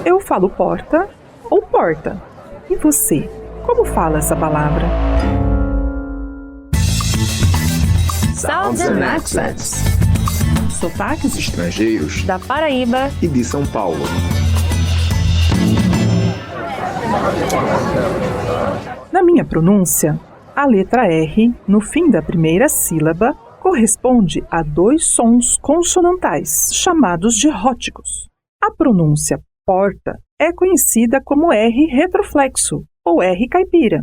Eu falo porta ou porta? E você, como fala essa palavra? Sounds and Accents. Sotaques estrangeiros da Paraíba e de São Paulo. Na minha pronúncia, a letra R, no fim da primeira sílaba, corresponde a 2 sons consonantais, chamados de róticos. A pronúncia porta é conhecida como R retroflexo, ou R caipira.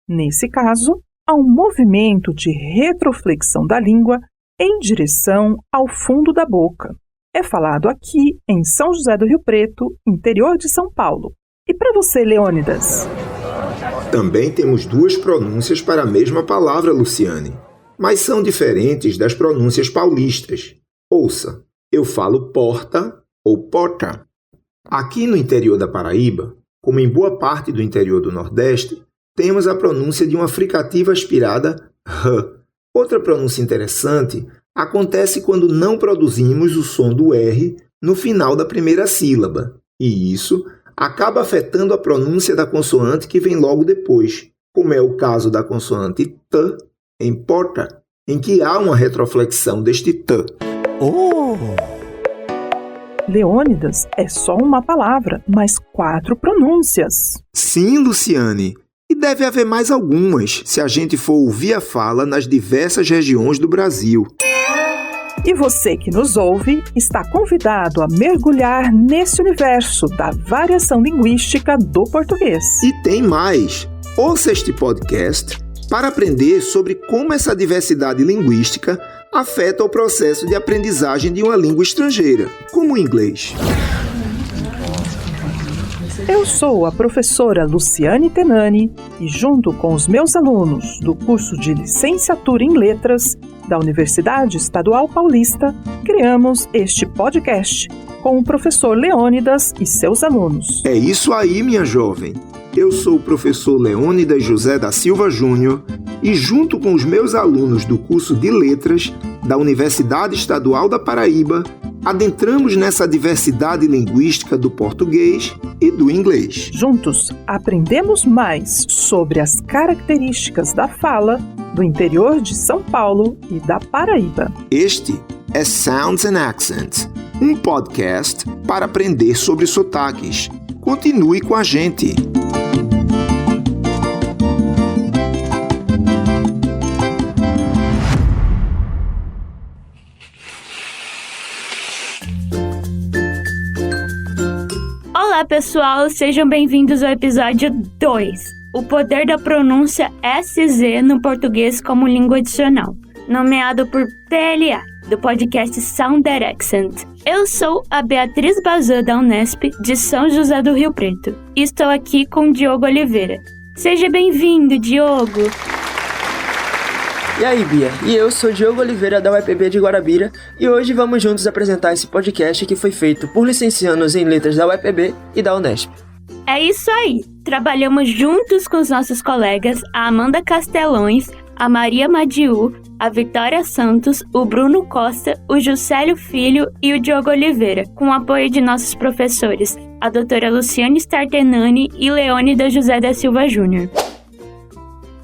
Nesse caso, há um movimento de retroflexão da língua em direção ao fundo da boca. É falado aqui em São José do Rio Preto, interior de São Paulo. E para você, Leônidas? Também temos 2 pronúncias para a mesma palavra, Luciane, mas são diferentes das pronúncias paulistas. Ouça, eu falo porta ou porta. Aqui no interior da Paraíba, como em boa parte do interior do Nordeste, temos a pronúncia de uma fricativa aspirada R. Outra pronúncia interessante acontece quando não produzimos o som do R no final da primeira sílaba, e isso acaba afetando a pronúncia da consoante que vem logo depois, como é o caso da consoante T em porta, em que há uma retroflexão deste T. Leônidas é só uma palavra, mas 4 pronúncias. Sim, Luciane. E deve haver mais algumas, se a gente for ouvir a fala nas diversas regiões do Brasil. E você que nos ouve está convidado a mergulhar nesse universo da variação linguística do português. E tem mais! Ouça este podcast para aprender sobre como essa diversidade linguística afeta o processo de aprendizagem de uma língua estrangeira, como o inglês. Eu sou a professora Luciane Tenani e, junto com os meus alunos do curso de Licenciatura em Letras da Universidade Estadual Paulista, criamos este podcast com o professor Leônidas e seus alunos. É isso aí, minha jovem! Eu sou o professor Leônidas José da Silva Júnior e, junto com os meus alunos do curso de Letras da Universidade Estadual da Paraíba, adentramos nessa diversidade linguística do português e do inglês. Juntos, aprendemos mais sobre as características da fala do interior de São Paulo e da Paraíba. Este é Sounds and Accents, um podcast para aprender sobre sotaques. Continue com a gente! Olá pessoal, sejam bem-vindos ao episódio 2, o poder da pronúncia SZ no português como língua adicional, nomeado por PLA, do podcast Sound and Accent. Eu sou a Beatriz Bazan da Unesp de São José do Rio Preto e estou aqui com Diogo Oliveira. Seja bem-vindo, Diogo! E aí, Bia? E eu sou Diogo Oliveira da UEPB de Guarabira e hoje vamos juntos apresentar esse podcast que foi feito por licenciados em letras da UEPB e da Unesp. É isso aí! Trabalhamos juntos com os nossos colegas, a Amanda Castelões, a Maria Madiu, a Vitória Santos, o Bruno Costa, o Juscelio Filho e o Diogo Oliveira, com o apoio de nossos professores, a doutora Luciane Startenani e Leônidas José da Silva Júnior.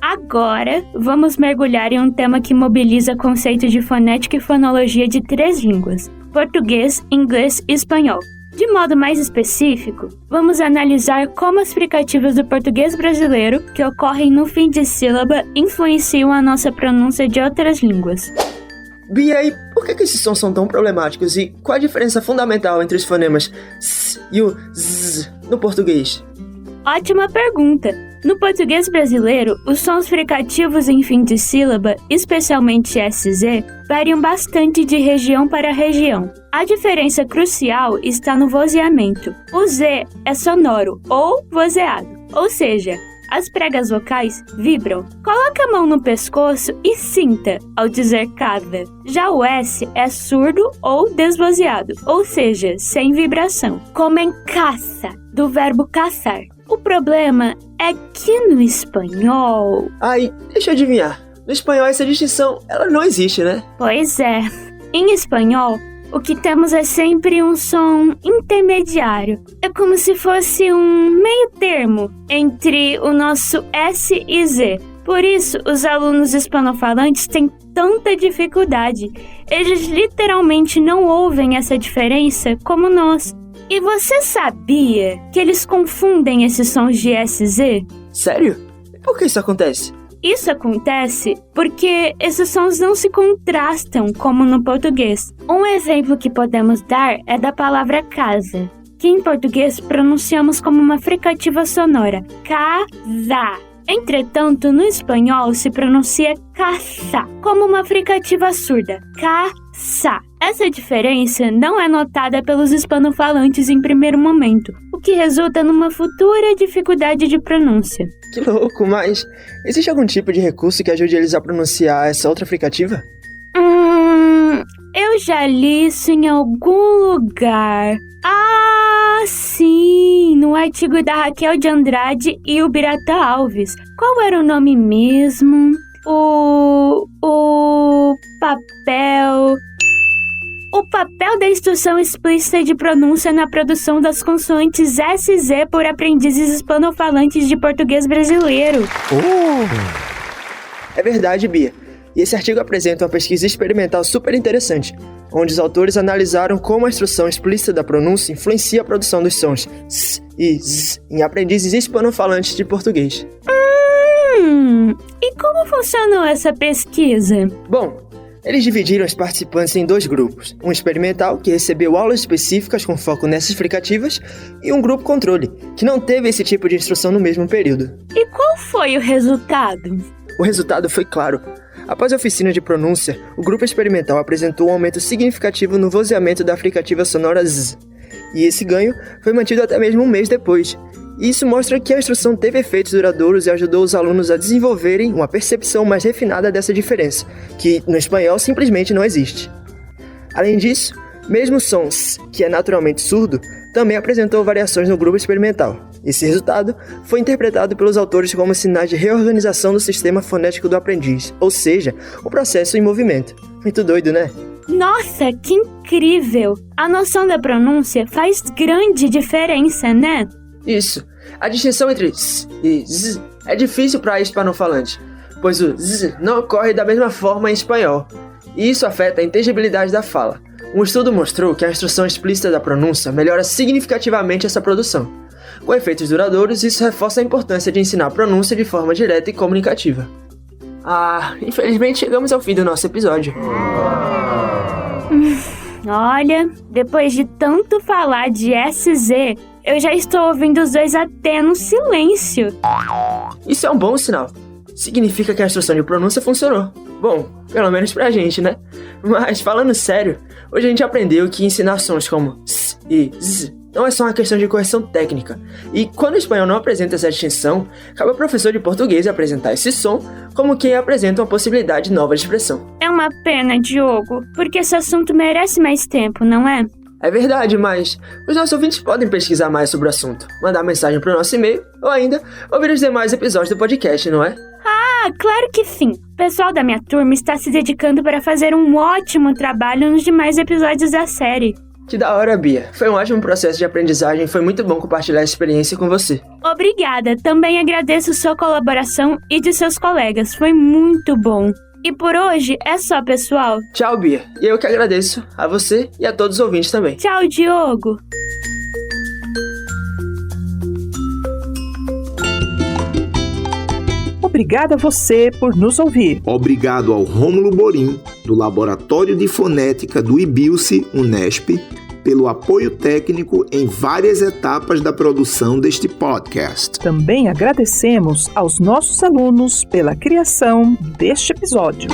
Agora, vamos mergulhar em um tema que mobiliza conceitos de fonética e fonologia de 3 línguas, português, inglês e espanhol. De modo mais específico, vamos analisar como as fricativas do português brasileiro, que ocorrem no fim de sílaba, influenciam a nossa pronúncia de outras línguas. Bia, e por que esses sons são tão problemáticos e qual a diferença fundamental entre os fonemas S e o Z no português? Ótima pergunta! No português brasileiro, os sons fricativos em fim de sílaba, especialmente SZ, variam bastante de região para região. A diferença crucial está no vozeamento. O Z é sonoro ou vozeado, ou seja, as pregas vocais vibram. Coloque a mão no pescoço e sinta ao dizer cada. Já o S é surdo ou desvozeado, ou seja, sem vibração, como em caça, do verbo caçar. O problema é que no espanhol... Ai, deixa eu adivinhar. No espanhol essa distinção, ela não existe, né? Pois é. Em espanhol, o que temos é sempre um som intermediário. É como se fosse um meio termo entre o nosso S e Z. Por isso, os alunos hispanofalantes têm tanta dificuldade. Eles literalmente não ouvem essa diferença como nós. E você sabia que eles confundem esses sons de S e Z? Sério? E por que isso acontece? Isso acontece porque esses sons não se contrastam como no português. Um exemplo que podemos dar é da palavra casa, que em português pronunciamos como uma fricativa sonora, casa. Entretanto, no espanhol se pronuncia caça, como uma fricativa surda, caça. Essa diferença não é notada pelos hispanofalantes em primeiro momento, o que resulta numa futura dificuldade de pronúncia. Que louco, mas existe algum tipo de recurso que ajude eles a pronunciar essa outra fricativa? Eu já li isso em algum lugar. Ah, sim! No artigo da Raquel de Andrade e o Birata Alves. Qual era o nome mesmo? O papel da instrução explícita de pronúncia na produção das consoantes S e Z por aprendizes hispanofalantes de português brasileiro. É verdade, Bia. E esse artigo apresenta uma pesquisa experimental super interessante, onde os autores analisaram como a instrução explícita da pronúncia influencia a produção dos sons S e Z em aprendizes hispanofalantes de português. E como funcionou essa pesquisa? Bom, eles dividiram os participantes em 2 grupos, um experimental, que recebeu aulas específicas com foco nessas fricativas, e um grupo controle, que não teve esse tipo de instrução no mesmo período. E qual foi o resultado? O resultado foi claro. Após a oficina de pronúncia, o grupo experimental apresentou um aumento significativo no vozeamento da fricativa sonora Z, e esse ganho foi mantido até mesmo um mês depois. E isso mostra que a instrução teve efeitos duradouros e ajudou os alunos a desenvolverem uma percepção mais refinada dessa diferença, que no espanhol simplesmente não existe. Além disso, mesmo o som S, que é naturalmente surdo, também apresentou variações no grupo experimental. Esse resultado foi interpretado pelos autores como sinais de reorganização do sistema fonético do aprendiz, ou seja, o processo em movimento. Muito doido, né? Nossa, que incrível! A noção da pronúncia faz grande diferença, né? Isso. A distinção entre S e Z é difícil para hispanofalante, pois o Z não ocorre da mesma forma em espanhol, e isso afeta a inteligibilidade da fala. Um estudo mostrou que a instrução explícita da pronúncia melhora significativamente essa produção. Com efeitos duradouros, isso reforça a importância de ensinar a pronúncia de forma direta e comunicativa. Infelizmente chegamos ao fim do nosso episódio. Olha, depois de tanto falar de SZ, eu já estou ouvindo os dois até no silêncio. Isso é um bom sinal. Significa que a instrução de pronúncia funcionou. Bom, pelo menos pra gente, né? Mas falando sério, hoje a gente aprendeu que ensinar sons como S e Z não é só uma questão de correção técnica. E quando o espanhol não apresenta essa distinção, cabe ao professor de português apresentar esse som como quem apresenta uma possibilidade nova de expressão. É uma pena, Diogo, porque esse assunto merece mais tempo, não é? É verdade, mas os nossos ouvintes podem pesquisar mais sobre o assunto, mandar mensagem para o nosso e-mail ou ainda ouvir os demais episódios do podcast, não é? Claro que sim. O pessoal da minha turma está se dedicando para fazer um ótimo trabalho nos demais episódios da série. Que da hora, Bia. Foi um ótimo processo de aprendizagem e foi muito bom compartilhar essa experiência com você. Obrigada. Também agradeço sua colaboração e de seus colegas. Foi muito bom. E por hoje é só, pessoal. Tchau, Bia. E eu que agradeço a você e a todos os ouvintes também. Tchau, Diogo. Obrigada a você por nos ouvir. Obrigado ao Rômulo Borim, do Laboratório de Fonética do IBILSE Unesp, pelo apoio técnico em várias etapas da produção deste podcast. Também agradecemos aos nossos alunos pela criação deste episódio.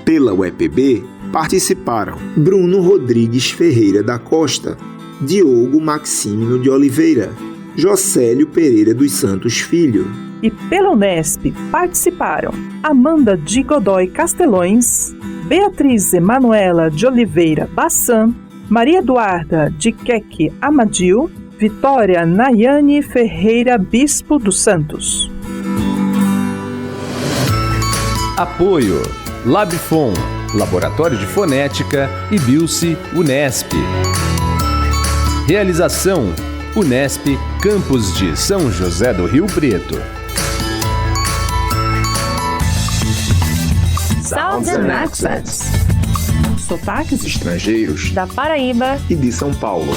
Pela UEPB, participaram Bruno Rodrigues Ferreira da Costa, Diogo Maximino de Oliveira, Jocélio Pereira dos Santos Filho. E pela Unesp participaram Amanda de Godoy Castelões, Beatriz Emanuela de Oliveira Bassan, Maria Eduarda de Queque Amadil, Vitória Nayane Ferreira Bispo dos Santos. Apoio Labfon, Laboratório de Fonética e Bilce Unesp. Realização: Unesp, Campus de São José do Rio Preto. Sounds and Accents. Sotaques Estrangeiros da Paraíba e de São Paulo.